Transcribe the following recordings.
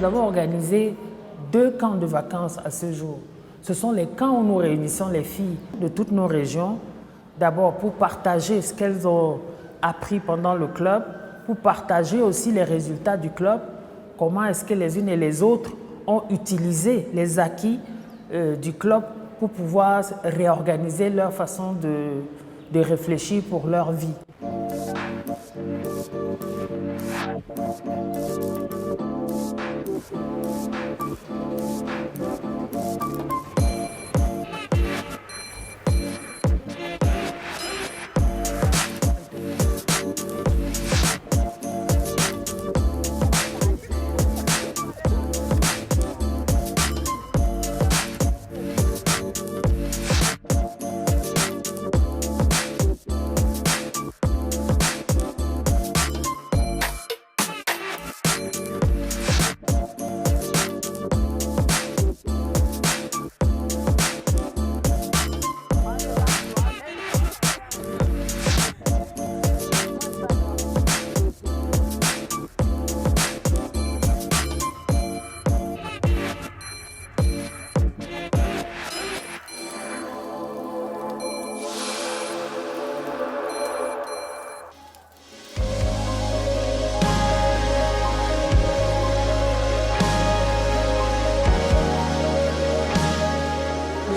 avons organisé 2 camps de vacances à ce jour. Ce sont les camps où nous réunissons les filles de toutes nos régions, d'abord pour partager ce qu'elles ont appris pendant le club, pour partager aussi les résultats du club, comment est-ce que les unes et les autres ont utilisé les acquis du club pour pouvoir réorganiser leur façon de réfléchir pour leur vie.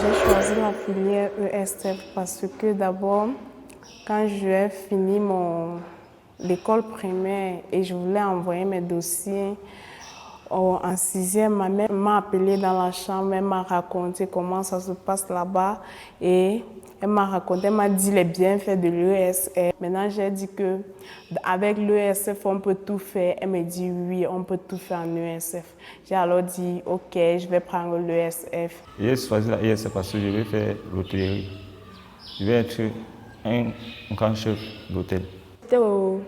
J'ai choisi la filière ESF parce que d'abord, quand j'ai fini l'école primaire et je voulais envoyer mes dossiers en 6e, ma mère m'a appelée dans la chambre, elle m'a raconté comment ça se passe là-bas et elle m'a dit les bienfaits de l'ESF. Maintenant, j'ai dit qu'avec l'ESF, on peut tout faire. Elle me dit oui, on peut tout faire en ESF. J'ai alors dit ok, je vais prendre l'ESF. J'ai choisi la ESF parce que je vais faire l'hôtellerie. Je vais être un grand chef d'hôtel. C'était au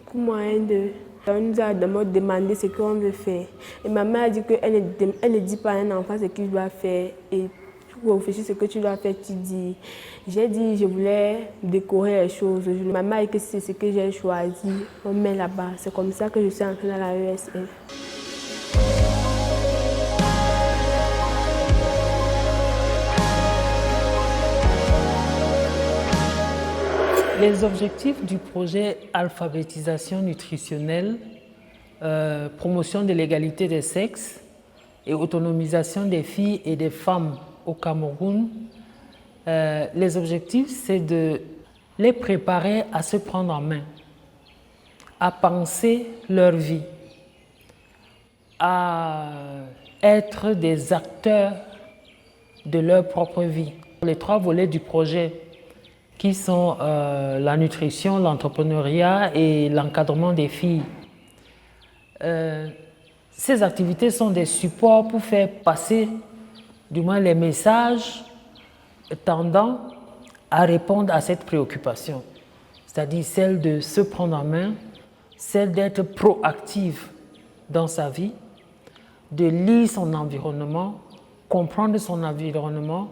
coup moyen de... On nous a demandé ce qu'on veut faire. Et ma mère a dit qu'elle ne dit pas à un enfant ce qu'il doit faire. Et pour réfléchir ce que tu dois faire, tu dis. J'ai dit je voulais décorer les choses. Ma mère a dit que c'est ce que j'ai choisi. On met là-bas. C'est comme ça que je suis entrée dans la ESF. Les objectifs du projet alphabétisation nutritionnelle, promotion de l'égalité des sexes et autonomisation des filles et des femmes au Cameroun, les objectifs, c'est de les préparer à se prendre en main, à penser leur vie, à être des acteurs de leur propre vie. Les 3 volets du projet qui sont la nutrition, l'entrepreneuriat et l'encadrement des filles. Ces activités sont des supports pour faire passer du moins les messages tendant à répondre à cette préoccupation, c'est-à-dire celle de se prendre en main, celle d'être proactive dans sa vie, de lire son environnement, comprendre son environnement,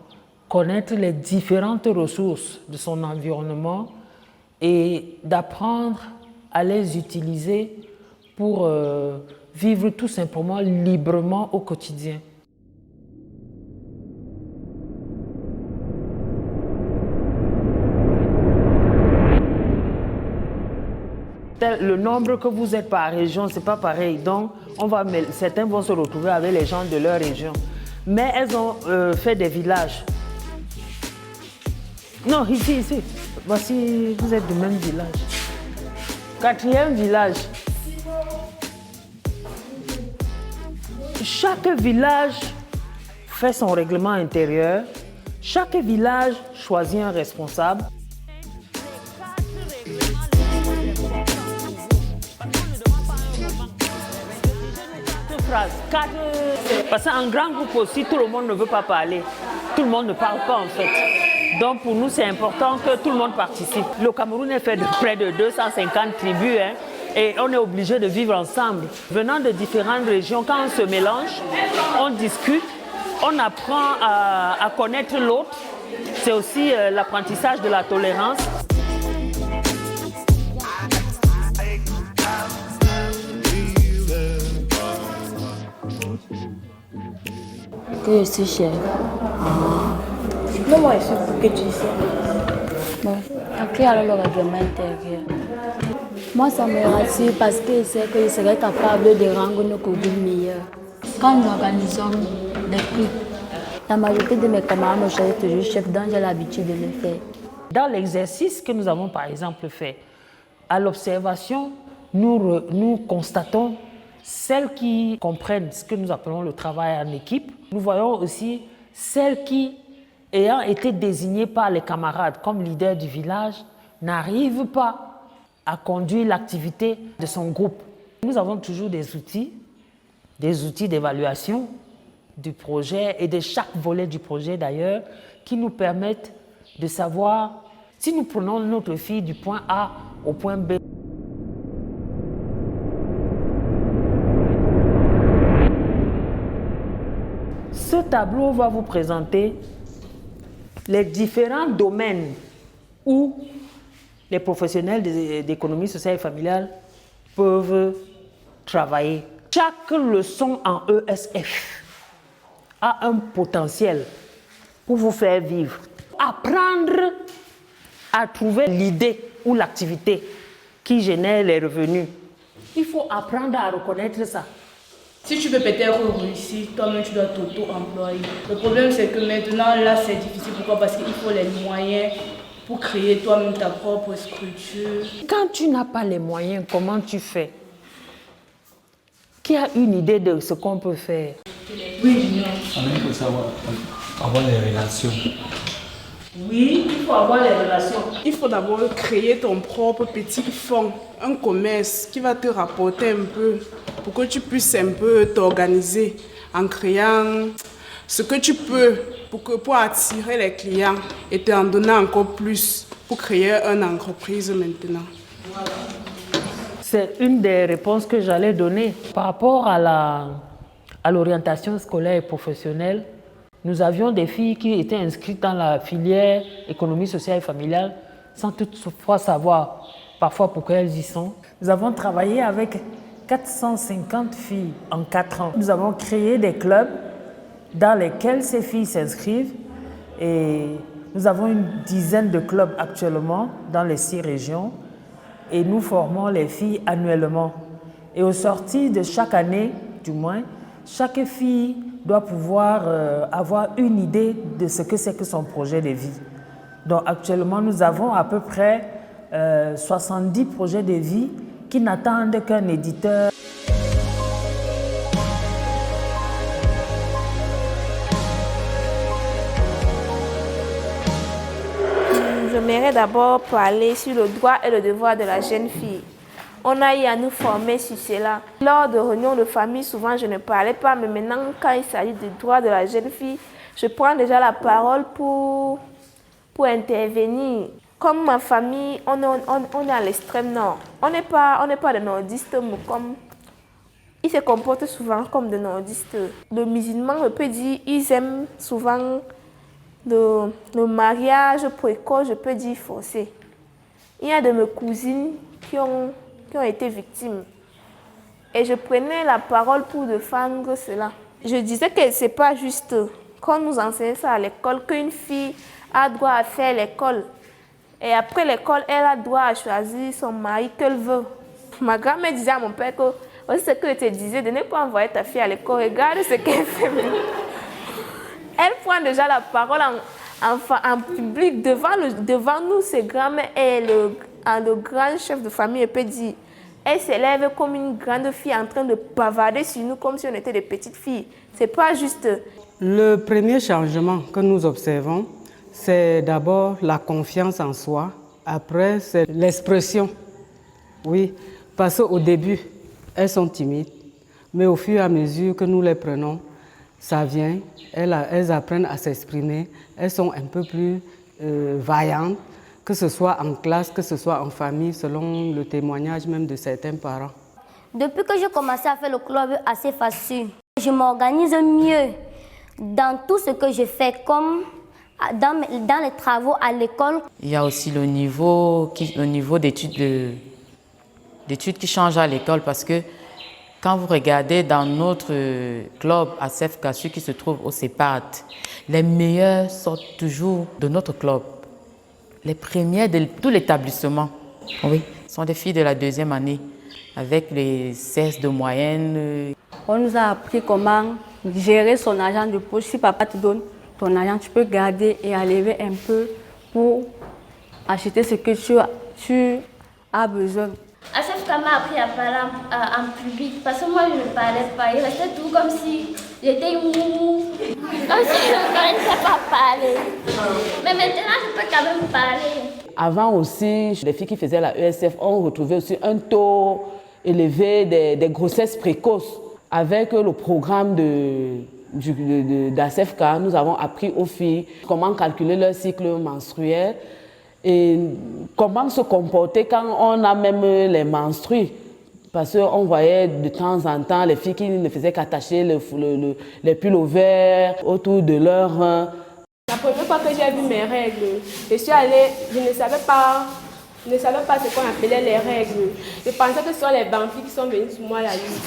connaître les différentes ressources de son environnement et d'apprendre à les utiliser pour vivre tout simplement librement au quotidien. Le nombre que vous êtes par région, ce n'est pas pareil. Donc, certains vont se retrouver avec les gens de leur région. Mais elles ont fait des villages. Non, ici. Voici, vous êtes du même village. 4e village. Chaque village fait son règlement intérieur. Chaque village choisit un responsable. Parce qu'en grand groupe aussi, tout le monde ne veut pas parler. Tout le monde ne parle pas en fait. Donc pour nous, c'est important que tout le monde participe. Le Cameroun est fait de près de 250 tribus et on est obligé de vivre ensemble. Venant de différentes régions, quand on se mélange, on discute, on apprend à connaître l'autre. C'est aussi l'apprentissage de la tolérance. que je suis chère. Non, moi, je suis pour que tu sais. Bon, quel est le règlement intérieur? Moi, ça me rassure parce que je sais que je serai capable de rendre nos cours meilleurs. Quand nous organisons des prix, la majorité de mes camarades me choisissent toujours chef, donc j'ai l'habitude de le faire. Dans l'exercice que nous avons par exemple fait, à l'observation, nous constatons celles qui comprennent ce que nous appelons le travail en équipe. Nous voyons aussi celles qui, ayant été désignées par les camarades comme leader du village, n'arrivent pas à conduire l'activité de son groupe. Nous avons toujours des outils d'évaluation du projet et de chaque volet du projet d'ailleurs, qui nous permettent de savoir si nous prenons notre fille du point A au point B. Ce tableau va vous présenter les différents domaines où les professionnels d'économie sociale et familiale peuvent travailler. Chaque leçon en ESF a un potentiel pour vous faire vivre. Apprendre à trouver l'idée ou l'activité qui génère les revenus. Il faut apprendre à reconnaître ça. Si tu veux peut-être réussir, toi-même tu dois t'auto-employer. Le problème c'est que maintenant là c'est difficile. Pourquoi? Parce qu'il faut les moyens pour créer toi-même ta propre structure. Quand tu n'as pas les moyens, comment tu fais? Qui a une idée de ce qu'on peut faire? Oui, Junior. Il faut savoir avoir les relations. Oui, il faut avoir les relations. Il faut d'abord créer ton propre petit fonds, un commerce qui va te rapporter un peu pour que tu puisses un peu t'organiser en créant ce que tu peux pour attirer les clients et te en donner encore plus pour créer une entreprise maintenant. C'est une des réponses que j'allais donner. Par rapport à l'orientation scolaire et professionnelle, nous avions des filles qui étaient inscrites dans la filière économie sociale et familiale sans toutefois savoir parfois pourquoi elles y sont. Nous avons travaillé avec 450 filles en 4 ans. Nous avons créé des clubs dans lesquels ces filles s'inscrivent et nous avons une dizaine de clubs actuellement dans les 6 régions et nous formons les filles annuellement. Et au sortir de chaque année, du moins, chaque fille doit pouvoir avoir une idée de ce que c'est que son projet de vie. Donc actuellement, nous avons à peu près 70 projets de vie qui n'attendent qu'un éditeur. J'aimerais d'abord parler sur le droit et le devoir de la jeune fille. On a eu à nous former sur cela. Lors de réunions de famille, souvent je ne parlais pas, mais maintenant quand il s'agit du droit de la jeune fille, je prends déjà la parole pour intervenir. Comme ma famille, on est à l'extrême nord. On n'est pas des nordistes, mais comme ils se comportent souvent comme des nordistes. Les musulmans, je peux dire, ils aiment souvent le mariage précoce, je peux dire forcé. Il y a de mes cousines qui ont été victimes. Et je prenais la parole pour défendre cela. Je disais que ce n'est pas juste, quand nous enseignons ça à l'école, qu'une fille a droit à faire l'école. Et après l'école, elle a droit à choisir son mari qu'elle veut. Ma grand-mère disait à mon père que, voici ce que je te disais, de ne pas envoyer ta fille à l'école, regarde ce qu'elle fait. Elle prend déjà la parole en public devant nous, ses grand-mères et le grand chef de famille, elle peut dire. Elle s'élève comme une grande fille en train de bavarder sur nous comme si on était des petites filles. C'est pas juste. Le premier changement que nous observons, c'est d'abord la confiance en soi. Après, c'est l'expression. Oui, parce qu'au début, elles sont timides. Mais au fur et à mesure que nous les prenons, ça vient. Elles apprennent à s'exprimer. Elles sont un peu plus vaillantes, que ce soit en classe, que ce soit en famille, selon le témoignage même de certains parents. Depuis que j'ai commencé à faire le club assez facile, je m'organise mieux dans tout ce que je fais, comme dans les travaux à l'école. Il y a aussi le niveau d'études qui change à l'école parce que Quand vous regardez dans notre club à CEFCA, ceux qui se trouvent au CEPAD, les meilleurs sortent toujours de notre club. Les premières de tout l'établissement, oui, sont des filles de la 2e année, avec les 16 de moyenne. On nous a appris comment gérer son argent de poche. Si papa te donne ton argent, tu peux garder et enlever un peu pour acheter ce que tu as besoin. ACEFCA m'a appris à parler en public parce que moi je ne parlais pas. Il restait tout comme si j'étais mou. Comme si je ne connaissais pas parler. Mais maintenant je peux quand même parler. Avant aussi, les filles qui faisaient la ESF ont retrouvé aussi un taux élevé des grossesses précoces. Avec le programme d'ACEFCA, nous avons appris aux filles comment calculer leur cycle menstruel et comment se comporter quand on a même les menstrues. Parce qu'on voyait de temps en temps les filles qui ne faisaient qu'attacher les pulls ouverts autour de leurs reins. La première fois que j'ai vu mes règles, je suis allée, je ne savais pas ce qu'on appelait les règles. Je pensais que ce sont les vampires qui sont venus sur moi la nuit.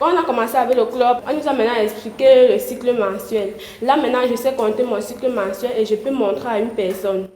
Quand on a commencé avec le club, on nous a maintenant expliqué le cycle mensuel. Là maintenant, je sais compter mon cycle mensuel et je peux montrer à une personne.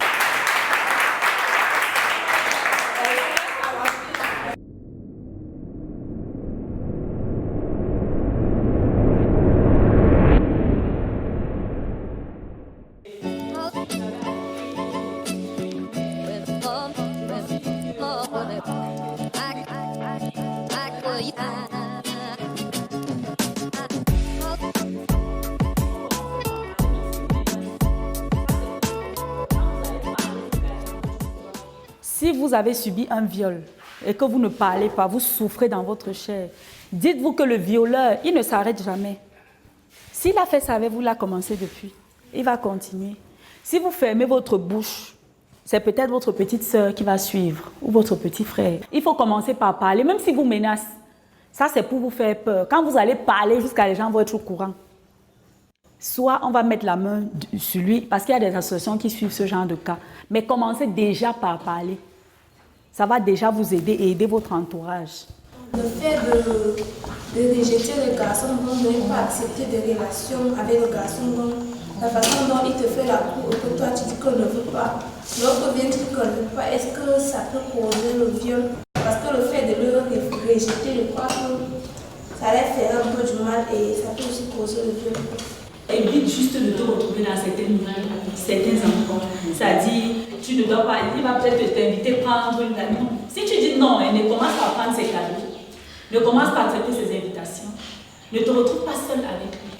Si vous avez subi un viol et que vous ne parlez pas, vous souffrez dans votre chair, dites-vous que le violeur, il ne s'arrête jamais. S'il a fait ça avec vous, il a commencé depuis. Il va continuer. Si vous fermez votre bouche, c'est peut-être votre petite sœur qui va suivre ou votre petit frère. Il faut commencer par parler, même si vous menacez. Ça, c'est pour vous faire peur. Quand vous allez parler jusqu'à les gens vont être au courant. Soit on va mettre la main sur lui, parce qu'il y a des associations qui suivent ce genre de cas. Mais commencez déjà par parler. Ça va déjà vous aider et aider votre entourage. Le fait de rejeter le garçon, de ne pas accepter des relations avec le garçon, la façon dont il te fait la cour et que toi tu dis qu'on ne veut pas, l'autre vient dire qu'on ne veut pas, est-ce que ça peut causer le viol? Parce que le fait de le rejeter, je crois que ça leur fait un peu du mal et ça peut aussi causer le viol. Évite juste de te retrouver dans certains endroits. C'est-à-dire, tu ne dois pas, il va peut-être t'inviter à prendre une amie. Si tu dis non, ne commence pas à prendre ses cadeaux, ne commence pas à accepter ses invitations, ne te retrouve pas seul avec lui.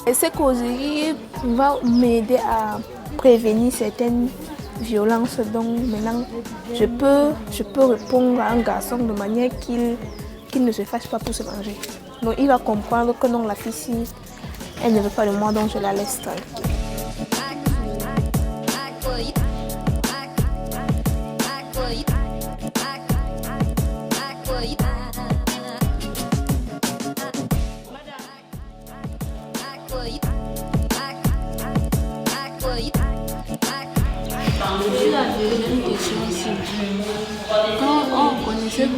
Et ces causeries vont m'aider à prévenir certaines violences. Donc maintenant, je peux répondre à un garçon de manière qu'il ne se fâche pas pour se venger. Donc il va comprendre que non, la fille, elle ne veut pas de moi, donc je la laisse tranquille. Quand on connaissait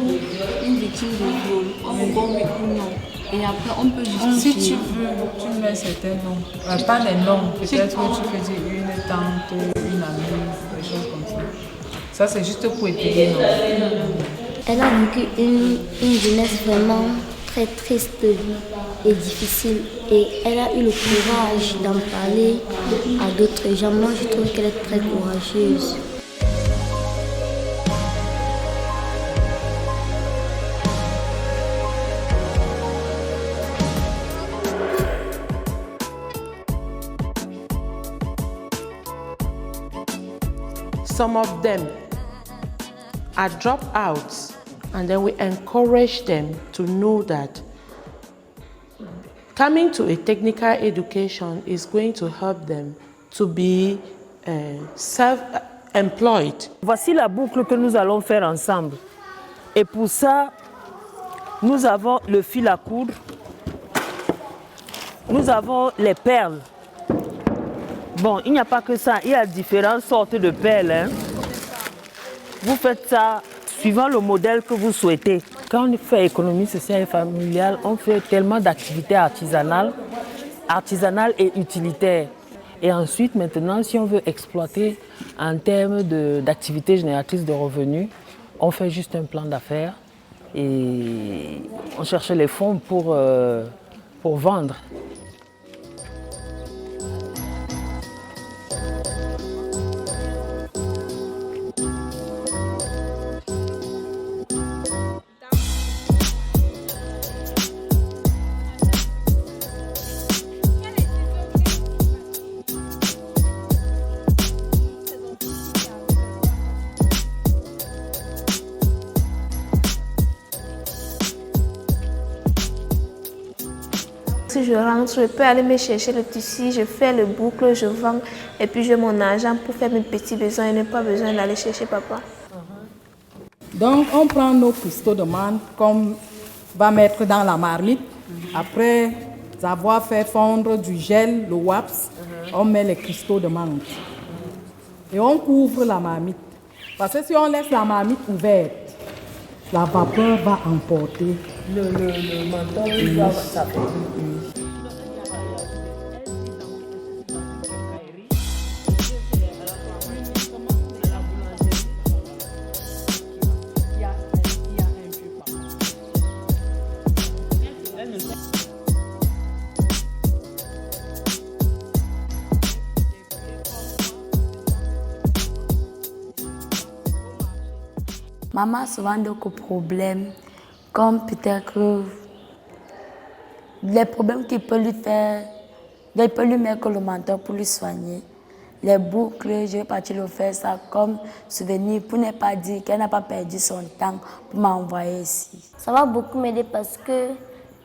une victime de viol, on gomme ou non. Et après, on peut justifier. Si tu veux, tu mets certains noms. Pas des noms, peut-être que tu peux dire une tante, une amie, des choses comme ça. Ça, c'est juste pour étayer. Elle a vécu une jeunesse vraiment très triste et difficile. Et elle a eu le courage d'en parler à d'autres gens. Moi, je trouve qu'elle est très courageuse. Some of them are dropouts, and then we encourage them to know that coming to a technical education is going to help them to be self-employed. Voici la boucle que nous allons faire ensemble. Et pour ça, nous avons le fil à coudre, nous avons les perles. Bon, il n'y a pas que ça, il y a différentes sortes de pelles. Hein. Vous faites ça suivant le modèle que vous souhaitez. Quand on fait économie sociale et familiale, on fait tellement d'activités artisanales et utilitaires. Et ensuite, maintenant, si on veut exploiter en termes d'activités génératrices de revenus, on fait juste un plan d'affaires et on cherche les fonds pour vendre. Si je rentre, je peux aller me chercher le tissu, je fais le boucle, je vends et puis j'ai mon argent pour faire mes petits besoins et ne pas besoin d'aller chercher papa. Donc on prend nos cristaux de menthe qu'on va mettre dans la marmite. Après avoir fait fondre du gel, le wax, on met les cristaux de menthe. Et on couvre la marmite. Parce que si on laisse la marmite ouverte, la vapeur va emporter le menthol, ça fait. Maman a souvent d'autres problèmes, comme peut-être les problèmes qu'il peut lui faire, il peut lui mettre le mentor pour lui soigner. Les boucles, je vais partir le faire ça comme souvenir pour ne pas dire qu'elle n'a pas perdu son temps pour m'envoyer ici. Ça va beaucoup m'aider parce que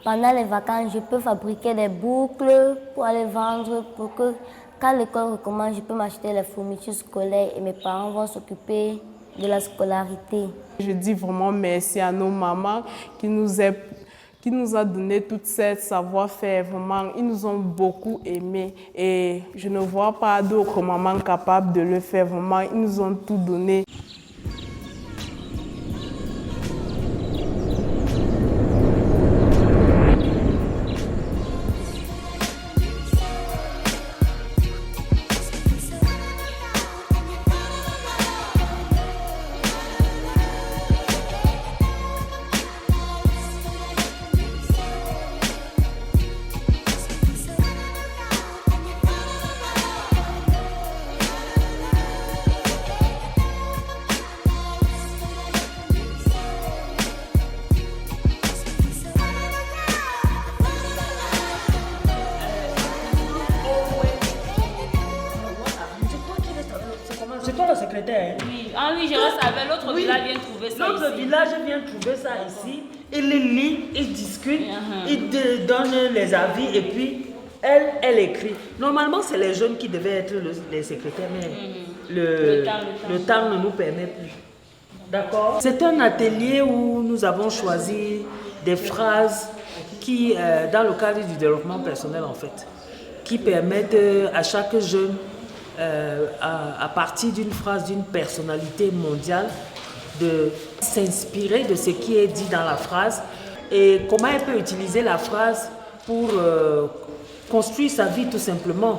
pendant les vacances, je peux fabriquer des boucles pour aller vendre pour que quand l'école recommence, je peux m'acheter les fournitures scolaires et mes parents vont s'occuper de la scolarité. Je dis vraiment merci à nos mamans qui nous a donné toute cette savoir-faire. Vraiment, ils nous ont beaucoup aimés et je ne vois pas d'autres mamans capables de le faire. Vraiment, ils nous ont tout donné. C'est toi le secrétaire? Oui, lui je reste avec l'autre village vient trouver ça ici. L'autre village vient trouver ça ici, il lit, il discute, il donne les avis et puis elle écrit. Normalement, c'est les jeunes qui devaient être les secrétaires, mais le temps ne nous permet plus. D'accord? C'est un atelier où nous avons choisi des phrases qui, dans le cadre du développement personnel en fait, qui permettent à chaque jeune, à partir d'une phrase d'une personnalité mondiale, de s'inspirer de ce qui est dit dans la phrase et comment elle peut utiliser la phrase pour construire sa vie tout simplement.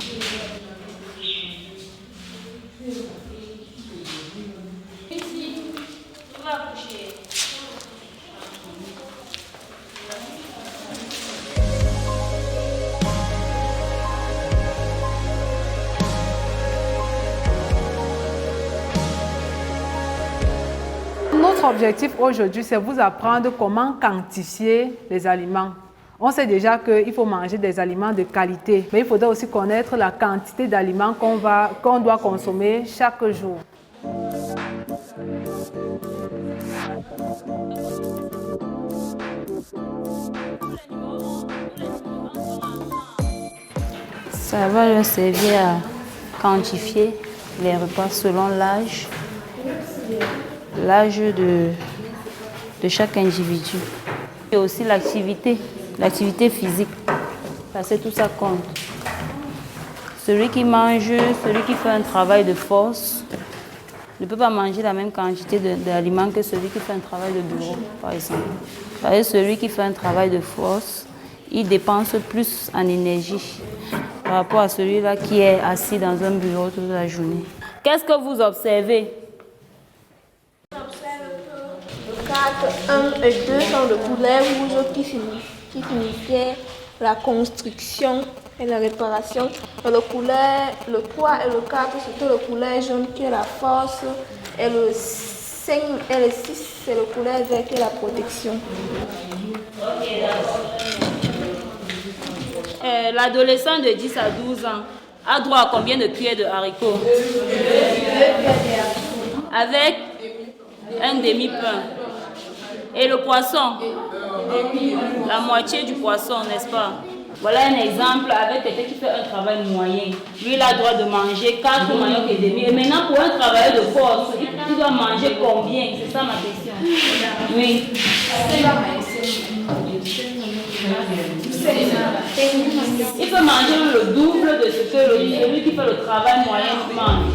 Notre objectif aujourd'hui, c'est vous apprendre comment quantifier les aliments. On sait déjà qu'il faut manger des aliments de qualité, mais il faudrait aussi connaître la quantité d'aliments qu'on doit consommer chaque jour. Ça va leur servir à quantifier les repas selon l'âge de chaque individu. Et aussi l'activité physique, parce que tout ça compte. Celui qui mange, celui qui fait un travail de force, ne peut pas manger la même quantité d'aliments que celui qui fait un travail de bureau, par exemple. Parce que celui qui fait un travail de force, il dépense plus en énergie par rapport à celui-là qui est assis dans un bureau toute la journée. Qu'est-ce que vous observez? Le 4, 1 et 2 sont de couleur rouge qui signifiait la construction et la réparation. Et le 3 et le 4, c'était le couleur jaune qui est la force. Et le 5 et le 6, c'est le couleur vert qui est la protection. L'adolescent de 10 à 12 ans a droit à combien de cuillères de haricots? Avec un demi-pain. Et le poisson? La moitié du poisson, n'est-ce pas? Voilà un exemple avec quelqu'un qui fait un travail moyen. Lui, il a le droit de manger 4 maniocs et demi. Et maintenant, pour un travailleur de force, il doit manger combien? C'est ça ma question. Oui. Il peut manger le double de ce que celui qui fait le travail moyen mange.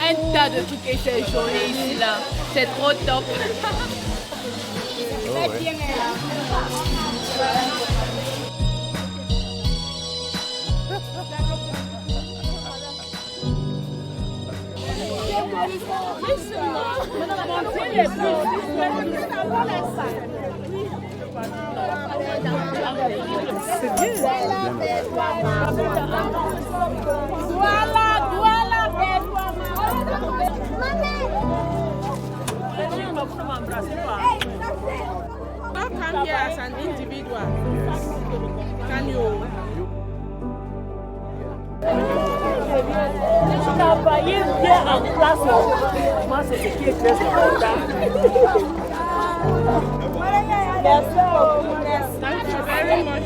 Un tas de trucs et c'est joli ici là. C'est trop top. Don't come here as an individual. Can you? Travailler bien en classe, moi c'est ce qui est très important. Thank you very much.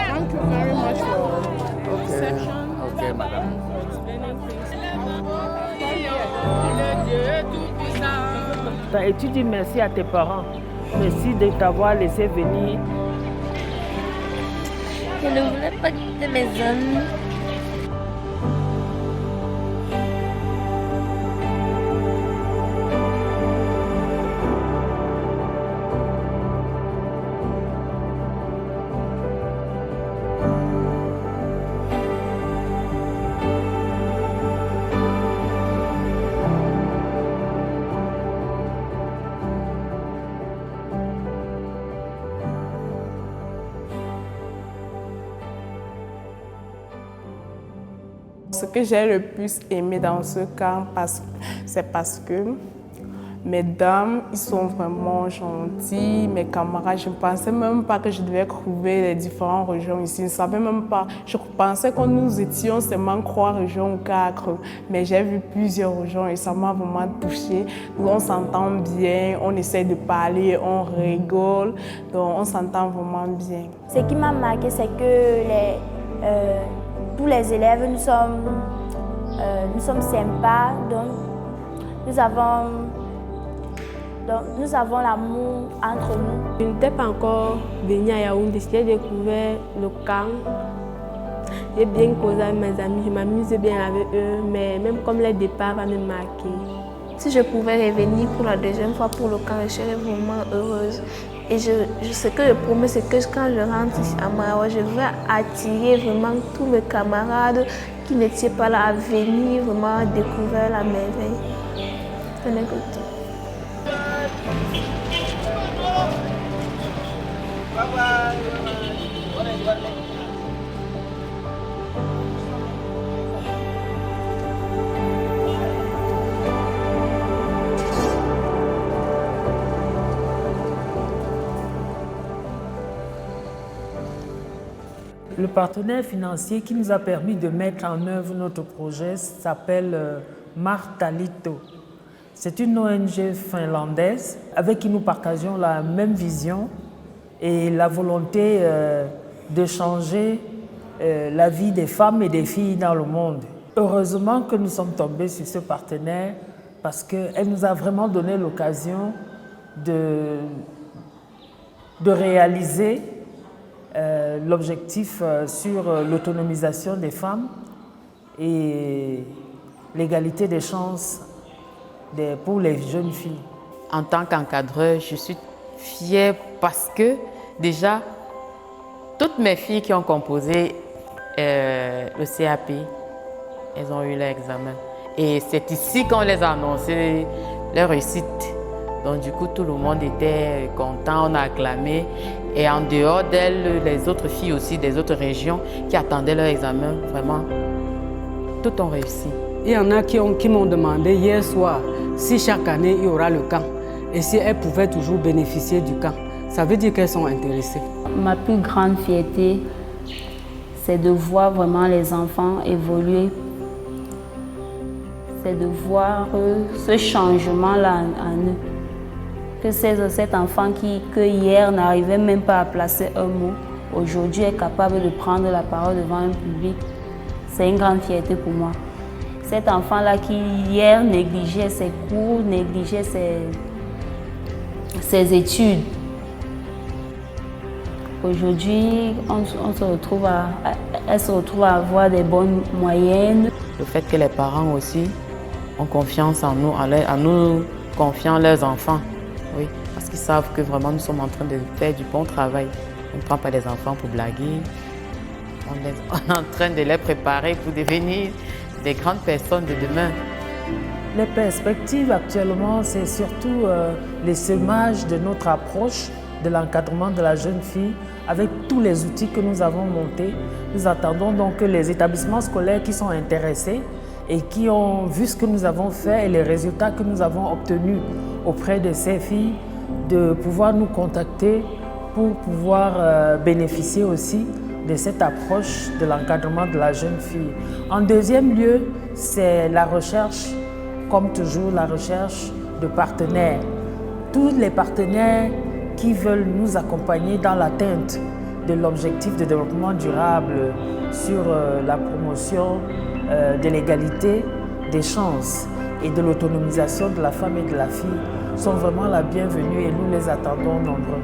Thank you very much for reception. Okay, madam. Et tu dis merci à tes parents. Merci de t'avoir laissé venir. Je ne voulais pas quitter mes amis. Ce que j'ai le plus aimé dans ce camp, c'est parce que mes dames, ils sont vraiment gentils, mes camarades. Je ne pensais même pas que je devais trouver les différentes régions ici. Je ne savais même pas. Je pensais que nous étions seulement 3 régions ou 4. Mais j'ai vu plusieurs régions et ça m'a vraiment touchée. On s'entend bien, on essaie de parler, on rigole. Donc on s'entend vraiment bien. Ce qui m'a marqué, c'est que tous les élèves, nous sommes sympas. Donc nous avons l'amour entre nous. Je n'étais pas encore venue à Yaoundé, j'ai découvert le camp. J'ai bien causé avec mes amis, je m'amuse bien avec eux, mais même comme le départ va me marquer. Si je pouvais revenir pour la deuxième fois pour le camp, je serais vraiment heureuse. Et ce que je promets, c'est que quand je rentre ici à Marawa, je vais attirer vraiment tous mes camarades qui n'étaient pas là à venir vraiment découvrir la merveille. Le partenaire financier qui nous a permis de mettre en œuvre notre projet s'appelle Martalito. C'est une ONG finlandaise avec qui nous partageons la même vision et la volonté de changer la vie des femmes et des filles dans le monde. Heureusement que nous sommes tombés sur ce partenaire parce qu'elle nous a vraiment donné l'occasion de réaliser l'objectif sur l'autonomisation des femmes et l'égalité des chances pour les jeunes filles. En tant qu'encadreur, je suis fière parce que déjà, toutes mes filles qui ont composé le CAP, elles ont eu leur examen. Et c'est ici qu'on les a annoncé leur réussite. Donc du coup, tout le monde était content, on a acclamé. Et en dehors d'elles, les autres filles aussi des autres régions qui attendaient leur examen, vraiment, toutes ont réussi. Il y en a qui m'ont demandé hier soir si chaque année il y aura le camp et si elles pouvaient toujours bénéficier du camp. Ça veut dire qu'elles sont intéressées. Ma plus grande fierté, c'est de voir vraiment les enfants évoluer. C'est de voir ce changement-là en eux. Que cet enfant que hier n'arrivait même pas à placer un mot, aujourd'hui est capable de prendre la parole devant un public. C'est une grande fierté pour moi. Cet enfant-là qui hier négligeait ses cours, négligeait ses études. Aujourd'hui, elle se retrouve à avoir des bonnes moyennes. Le fait que les parents aussi ont confiance en nous, en nous confiant leurs enfants. Oui, parce qu'ils savent que vraiment nous sommes en train de faire du bon travail. On ne prend pas des enfants pour blaguer. On est en train de les préparer pour devenir des grandes personnes de demain. Les perspectives actuellement, c'est surtout l'essaimage de notre approche de l'encadrement de la jeune fille avec tous les outils que nous avons montés. Nous attendons donc que les établissements scolaires qui sont intéressés et qui ont vu ce que nous avons fait et les résultats que nous avons obtenus auprès de ces filles, de pouvoir nous contacter pour pouvoir bénéficier aussi de cette approche de l'encadrement de la jeune fille. En deuxième lieu, c'est la recherche, comme toujours, la recherche de partenaires. Tous les partenaires qui veulent nous accompagner dans l'atteinte de l'objectif de développement durable sur la promotion de l'égalité des chances et de l'autonomisation de la femme et de la fille sont vraiment la bienvenue et nous les attendons nombreux.